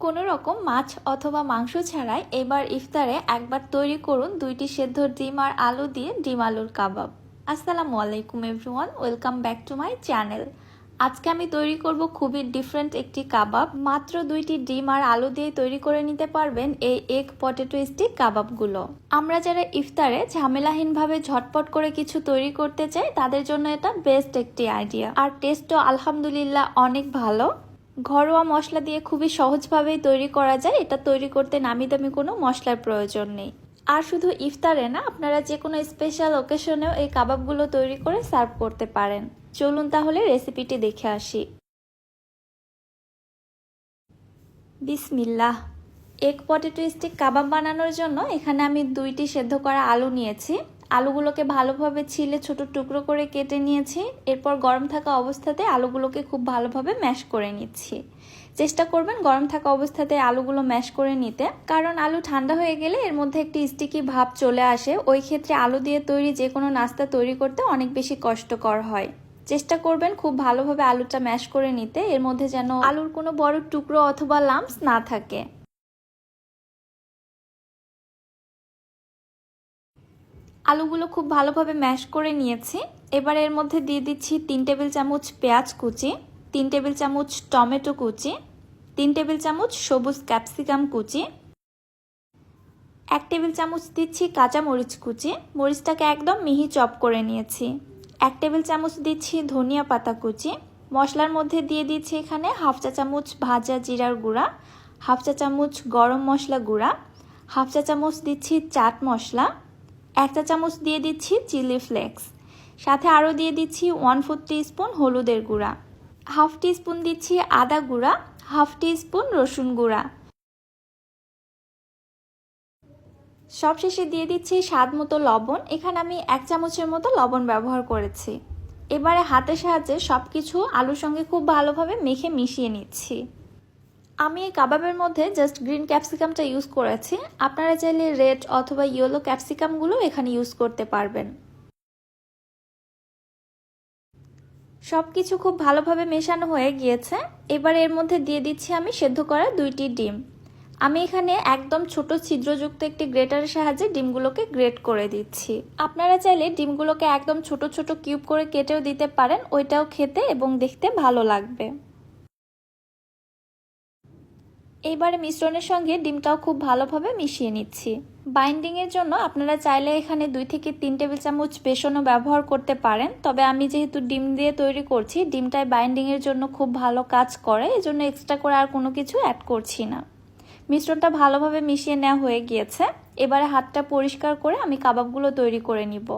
কোনো রকম মাছ অথবা মাংস ছাড়াই এবার ইফতারে একবার তৈরি করুন 2টি সেদ্ধ ডিম আর আলু দিয়ে ডিম আলুর কাবাব। আসসালামু আলাইকুম everyone, welcome back to my channel. আজকে আমি তৈরি করব খুবই ডিফারেন্ট একটি কাবাব। মাত্র 2টি ডিম আর আলু দিয়ে তৈরি করে নিতে পারবেন এই এগ পটেটো স্টিক কাবাবগুলো। আমরা যারা ইফতারে ঝামেলাহীনভাবে ঝটপট করে কিছু তৈরি করতে চাই তাদের জন্য এটা বেস্ট একটি আইডিয়া, আর টেস্টও আলহামদুলিল্লাহ অনেক ভালো। ঘরোয়া মশলা দিয়ে খুবই সহজভাবেই তৈরি করা যায়। এটা তৈরি করতে নামি দামি কোনো মশলার প্রয়োজন নেই। আর শুধু ইফতারে না, আপনারা যে কোনো স্পেশাল ওকেশনেও এই কাবাবগুলো তৈরি করে সার্ভ করতে পারেন। চলুন তাহলে রেসিপিটি দেখে আসি। বিসমিল্লাহ। এগ পটেটো স্টিক কাবাব বানানোর জন্য এখানে আমি 2টি সেদ্ধ করা আলু নিয়েছি। আলুগুলোকে ভালোভাবে ছিলে ছোট টুকরো করে কেটে নিয়েছি। এরপর গরম থাকা অবস্থাতে আলুগুলোকে খুব ভালোভাবে ম্যাশ করে নিচ্ছি। চেষ্টা করবেন গরম থাকা অবস্থাতে আলুগুলো ম্যাশ করে নিতে, কারণ আলু ঠান্ডা হয়ে গেলে এর মধ্যে একটি স্টিকি ভাব চলে আসে। ওই ক্ষেত্রে আলু দিয়ে তৈরি যে কোনো নাস্তা তৈরি করতে অনেক বেশি কষ্টকর হয়। চেষ্টা করবেন খুব ভালোভাবে আলুটা ম্যাশ করে নিতে, এর মধ্যে যেন আলুর কোনো বড় টুকরো অথবা লাম্পস না থাকে। আলুগুলো খুব ভালোভাবে ম্যাশ করে নিয়েছি। এবার এর মধ্যে দিয়ে দিচ্ছি 3 টেবিল চামচ পেঁয়াজ কুচি, 3 টেবিল চামচ টমেটো কুচি, 3 টেবিল চামচ সবুজ ক্যাপসিকাম কুচি, 1 টেবিল চামচ দিচ্ছি কাঁচা মরিচ কুচি, মরিচটাকে একদম মিহি চপ করে নিয়েছি। 1 টেবিল চামচ দিচ্ছি ধনিয়া পাতা কুচি। মশলার মধ্যে দিয়ে দিচ্ছি এখানে হাফ চা চামচ ভাজা জিরার গুঁড়া, হাফ চা চামচ গরম মশলা গুঁড়া, হাফ চা চামচ দিচ্ছি চাট মশলা, 1 চা চামচ দিয়ে দিচ্ছি চিলি ফ্লেক্স, সাথে আরও দিয়ে দিচ্ছি 1/4 টিস্পুন হলুদের গুঁড়া, হাফ টিস্পুন দিচ্ছি আদা গুঁড়া, হাফ টিস্পুন রসুন গুঁড়া। সবশেষে দিয়ে দিচ্ছি স্বাদ মতো লবণ। এখানে আমি 1 চামচের মতো লবণ ব্যবহার করেছি। এবারে হাতের সাহায্যে সব কিছু আলুর সঙ্গে খুব ভালোভাবে মেখে মিশিয়ে নিচ্ছি। আমি এই কাবাবের মধ্যে জাস্ট গ্রিন ক্যাপসিকামটা ইউজ করেছি। আপনারা চাইলে রেড অথবা ইয়েলো ক্যাপসিকামগুলো এখানে ইউজ করতে পারবেন। সব কিছু খুব ভালোভাবে মেশানো হয়ে গিয়েছে। এবার এর মধ্যে দিয়ে দিচ্ছি আমি সেদ্ধ করা 2টি ডিম। আমি এখানে একদম ছোট ছিদ্রযুক্ত একটি গ্রেটারের সাহায্যে ডিমগুলোকে গ্রেট করে দিচ্ছি। আপনারা চাইলে ডিমগুলোকে একদম ছোট ছোট কিউব করে কেটেও দিতে পারেন, ওইটাও খেতে এবং দেখতে ভালো লাগবে। এইবারে মিশ্রণের সঙ্গে ডিমটাও খুব ভালোভাবে মিশিয়ে নিচ্ছি। বাইন্ডিংয়ের জন্য আপনারা চাইলে এখানে 2 থেকে 3 টেবিল চামচ বেসনও ব্যবহার করতে পারেন, তবে আমি যেহেতু ডিম দিয়ে তৈরি করছি, ডিমটাই বাইন্ডিংয়ের জন্য খুব ভালো কাজ করে, এজন্য এক্সট্রা করে আর কোনো কিছু অ্যাড করছি না। মিশ্রণটা ভালোভাবে মিশিয়ে নেওয়া হয়ে গিয়েছে। এবারে হাতটা পরিষ্কার করে আমি কাবাবগুলো তৈরি করে নিব।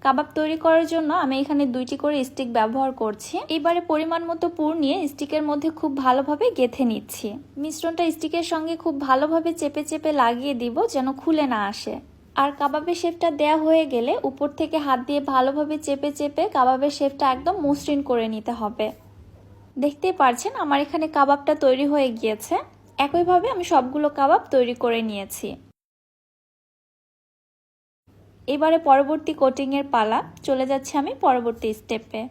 কাবাব তৈরি করার জন্য আমি এখানে 2টি করে স্টিক ব্যবহার করছি। এবারে পরিমাণ মতো পুর নিয়ে স্টিকের মধ্যে খুব ভালোভাবে গেঁথে নিচ্ছি। মিশ্রণটা স্টিকের সঙ্গে খুব ভালোভাবে চেপে চেপে লাগিয়ে দিব যেন খুলে না আসে। আর কাবাবের শেপটা দেয়া হয়ে গেলে উপর থেকে হাত দিয়ে ভালোভাবে চেপে চেপে কাবাবের শেপটা একদম মসৃণ করে নিতে হবে। দেখতেই পারছেন আমার এখানে কাবাবটা তৈরি হয়ে গিয়েছে। একইভাবে আমি সবগুলো কাবাব তৈরি করে নিয়েছি। এবারে পরবর্তী কোটিংয়ের পালা, চলে যাচ্ছে আমি পরবর্তী স্টেপে।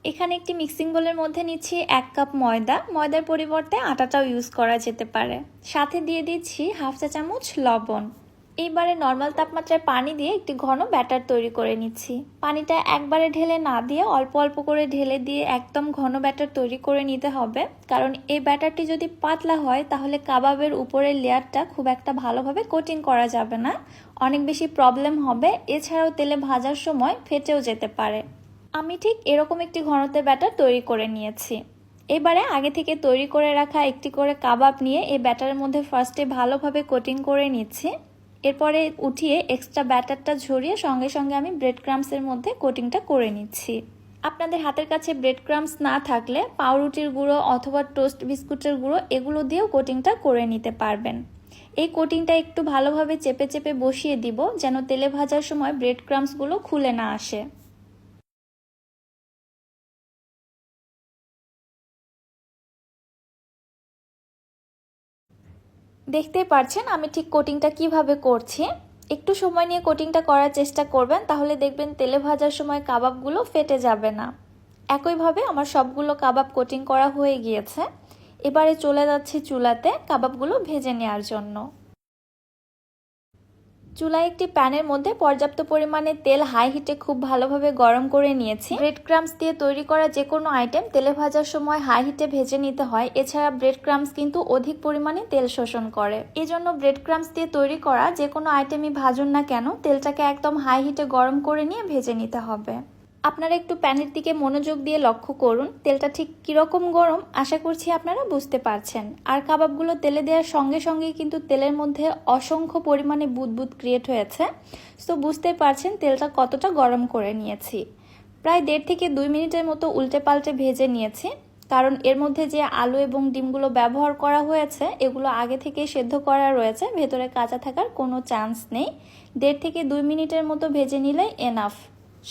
এখানে একটি মিক্সিং বোলের মধ্যে নিচ্ছি 1 কাপ ময়দা। ময়দার পরিবর্তে আটাটাও ইউজ করা যেতে পারে। সাথে দিয়ে দিচ্ছি হাফ চা চামচ লবণ। এইবারে নর্মাল তাপমাত্রায় পানি দিয়ে একটি ঘন ব্যাটার তৈরি করে নিচ্ছি। পানিটা একবারে ঢেলে না দিয়ে অল্প অল্প করে ঢেলে দিয়ে একদম ঘন ব্যাটার তৈরি করে নিতে হবে, কারণ এই ব্যাটারটি যদি পাতলা হয় তাহলে কাবাবের উপরের লেয়ারটা খুব একটা ভালোভাবে কোটিং করা যাবে না, অনেক বেশি প্রবলেম হবে। এছাড়াও তেলে ভাজার সময় ফেটেও যেতে পারে। আমি ঠিক এরকম একটি ঘনত্বের ব্যাটার তৈরি করে নিয়েছি। এবারে আগে থেকে তৈরি করে রাখা একটি করে কাবাব নিয়ে এই ব্যাটারের মধ্যে ফার্স্টে ভালোভাবে কোটিং করে নিচ্ছি। এরপরে উঠিয়ে এক্সট্রা ব্যাটারটা ঝরিয়ে সঙ্গে সঙ্গে আমি ব্রেড ক্রাম্বসের মধ্যে কোটিংটা করে নিচ্ছি। আপনাদের হাতের কাছে ব্রেড ক্রাম্বস না থাকলে পাউরুটির গুঁড়ো অথবা টোস্ট বিস্কুটের গুঁড়ো এগুলো দিয়েও কোটিংটা করে নিতে পারবেন। এই কোটিংটা একটু ভালোভাবে চেপে চেপে বসিয়ে দিব যেন তেলে ভাজার সময় ব্রেড ক্রাম্বসগুলো খুলে না আসে। দেখতেই পারছেন আমি ঠিক কোটিংটা কিভাবে করছি। একটু সময় নিয়ে কোটিংটা করার চেষ্টা করবেন, তাহলে দেখবেন তেলে ভাজার সময় কাবাবগুলো ফেটে যাবে না। একইভাবে আমার সবগুলো কাবাব কোটিং করা হয়ে গিয়েছে। এবারে চলে যাচ্ছি চুলাতে কাবাবগুলো ভেজে নেওয়ার জন্য। চুলায় একটি প্যানের মধ্যে পর্যাপ্ত পরিমাণে তেল হাই হিটে খুব ভালোভাবে গরম করে নিয়েছি। ব্রেড ক্রাম্বস দিয়ে তৈরি করা যে কোনো আইটেম তেলে ভাজার সময় হাই হিটে ভেজে নিতে হয়। এছাড়া ব্রেড ক্রাম্বস কিন্তু অধিক পরিমাণে তেল শোষণ করে। এজন্য ব্রেড ক্রাম্বস দিয়ে তৈরি করা যে কোনো আইটেমই ভাজুন না কেন তেলটাকে একদম হাই হিটে গরম করে নিয়ে ভেজে নিতে হবে। আপনারা একটু প্যানের দিকে মনোযোগ দিয়ে লক্ষ্য করুন তেলটা ঠিক কিরকম গরম, আশা করছি আপনারা বুঝতে পারছেন। আর কাবাবগুলো তেলে দেওয়ার সঙ্গে সঙ্গেই কিন্তু তেলের মধ্যে অসংখ্য পরিমাণে বুদবুদ ক্রিয়েট হয়েছে। সো বুঝতে পারছেন তেলটা কতটা গরম করে নিয়েছি। প্রায় 1.5 থেকে 2 মিনিটের মতো উল্টে পাল্টে ভেজে নিয়েছি, কারণ এর মধ্যে যে আলু এবং ডিমগুলো ব্যবহার করা হয়েছে এগুলো আগে থেকে সেদ্ধ করা রয়েছে, ভেতরে কাঁচা থাকার কোনো চান্স নেই। 1.5 থেকে 2 মিনিটের মতো ভেজে নিলেই এনাফ।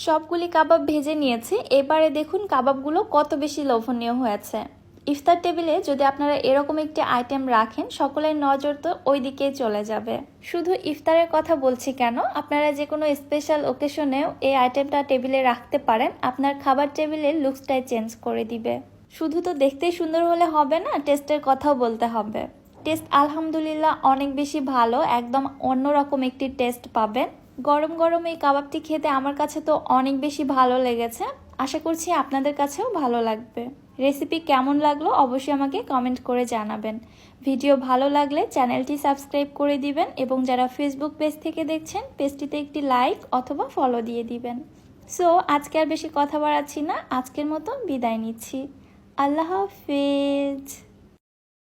সবগুলি কাবাব ভেজে নিয়েছি। এবারে দেখুন কাবাবগুলো কত বেশি লোভনীয় হয়েছে। ইফতার টেবিলে যদি আপনারা এরকম একটি আইটেম রাখেন সকলের নজর তো ওই দিকেই চলে যাবে। শুধু ইফতারের কথা বলছি কেন, আপনারা যে কোনো স্পেশাল ওকেশনেও এই আইটেমটা টেবিলে রাখতে পারেন, আপনার খাবার টেবিলের লুকসটাই চেঞ্জ করে দিবে। শুধু তো দেখতেই সুন্দর হলে হবে না, টেস্টের কথাও বলতে হবে। টেস্ট আলহামদুলিল্লাহ অনেক বেশি ভালো, একদম অন্যরকম একটি টেস্ট পাবেন। গরম গরম এই কাবাবটি খেতে আমার কাছে তো অনেক বেশি ভালো লেগেছে, আশা করছি আপনাদের কাছেও ভালো লাগবে। রেসিপি কেমন লাগলো অবশ্যই আমাকে কমেন্ট করে জানাবেন। ভিডিও ভালো লাগলে চ্যানেলটি সাবস্ক্রাইব করে দিবেন এবং যারা ফেসবুক পেজ থেকে দেখছেন পেজটিতে একটি লাইক অথবা ফলো দিয়ে দিবেন। সো আজকে আর বেশি কথা বাড়াচ্ছি না, আজকের মতো বিদায় নিচ্ছি। আল্লাহ হাফেজ।